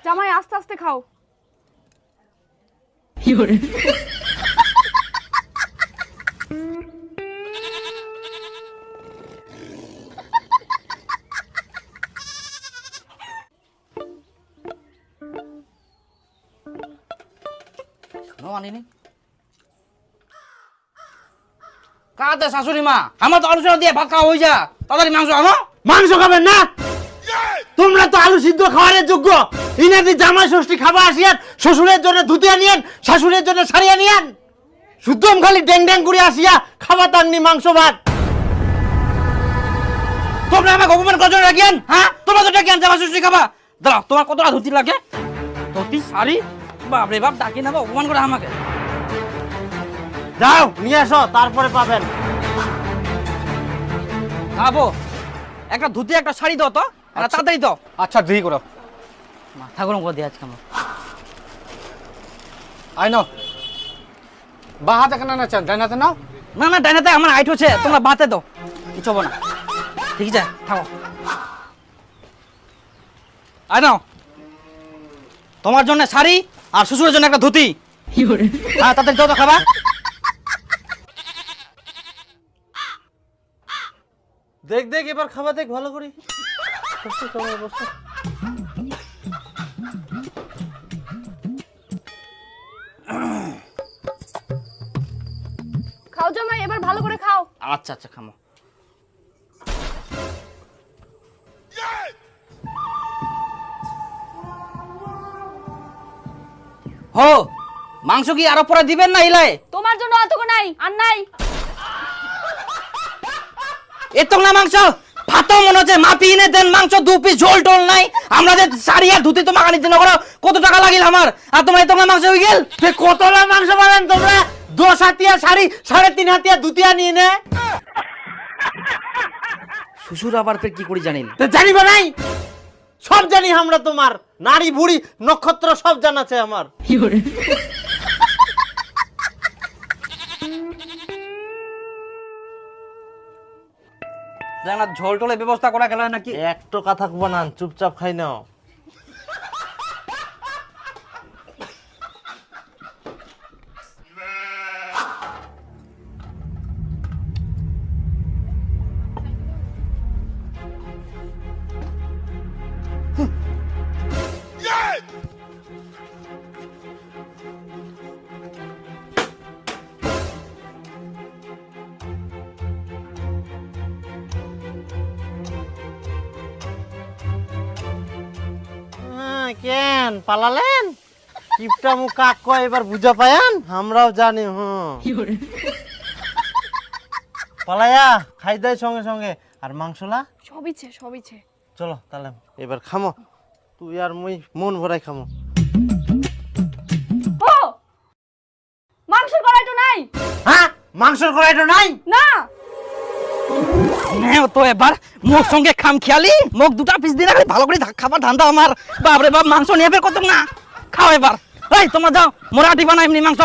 জামাই আস্তে আস্তে খাও। আনিনি কাতে শাশুড়ি মা, আমার তো আলোচনা দিয়ে ভাত খাওয়া হয়ে যা, তাড়াতাড়ি মাংস আনো। মাংস খাবেন না? তোমরা তো আলু সিদ্ধ খাওয়ার যোগ্য। ইনাদি জামাই ষষ্ঠী খাবার আসিয়ান, শ্বশুরের জন্য ধুতি আনিয়েন, শাশুড়ের জন্য শাড়ি আনিয়েন, শুদ্ধম খালি ড্যাং ড্যাং করে আসিয়া খাবার তাননি মাংস ভাত। তোমরা আমাকে অপমান করছো রাখিয়ান, হ্যাঁ? তোমরা তো ডাকিয়ান জামা ষষ্ঠী খাবা। দাঁড়াও, তোমার কতটা ধুতি লাগে? ধুতি শাড়ি, বাপরে বাপ, ডাকি নেবো, অপমান করে আমাকে। যাও নিয়ে আসো, তারপরে পাবেন। খাবো, একটা ধুতি একটা শাড়ি দাও তো, তাড়াতাড়ি দাও। আচ্ছা দেরি করো। মাথা গরম করে দিয়ে আজকে আমার। আই নাও, বা হাতে কেন না চান, ডাইনাতে নাও। না না, ডাইনাতে আমার হাইট হচ্ছে, তোমরা বাতে দাও, কিছু হবো না। ঠিক আছে, থাকো। আয় নাও, তোমার জন্য শাড়ি আর শ্বশুরের জন্য একটা ধুতি। হ্যাঁ, তাড়াতাড়ি দাও তো খাবা। দেখ দেখ, এবার খাবার দেখ ভালো করে। খাও জামাই, এবার ভালো করে খাও। আচ্ছা আচ্ছা, খামো। হো, মাংস কি আরো পরে দিবেন না ইলাই? তোমার জন্য অতক নাই, আর নাই। এত না মাংস ভাতও মনে হচ্ছে মাপি এনে দেন, মাংস 2 পিস, ঝোল টোল নাই। আমরা যে শাড়ি আর ধুতি তো মাখানির জন্য করো, কত টাকা লাগিল আমার, আর তোমার এত না মাংস হয়ে গেল। কতলা মাংস পাবেন তোমরা? 10 হাতিয়া শাড়ি, 3.5 হাতিয়া ধুতি আনিয়ে নে। শ্বশুর আবার ফের কি করি জানিল? জানিবা নাই? সব জানি আমরা, তোমার নারী বুড়ি নক্ষত্র সব জানাছে আমার। জানা ঝোল টোলের ব্যবস্থা করা গেল নাকি? একটু কথা বানান, চুপচাপ খাই নাও। কেন পালালেন? কিপটা মুখ কাক কয় এবার বুঝা পায়ান? আমরাও জানি। পালায়া খাই দেয় সঙ্গে সঙ্গে। আর মাংসলা সবিছে সবিছে। চলো তাহলে এবার খামো, তুই আর মুই মন ভরাই খামো। ও মাংসের কড়াইটো নাই? হ্যাঁ, মাংসের কড়াইটো নাই? না। নেও তো এবার মুখ সঙ্গে খাম খেয়ালি, মুখ 2টা পিস দিয়ে রাখলে ভালো করে খাবার ধান্দা আমার। বাপরে বাপ, মাংস নিয়ে ফের কত না। খাও এবার। এই তোমরা যাও, মোরা আটি বানাই এমনি মাংস।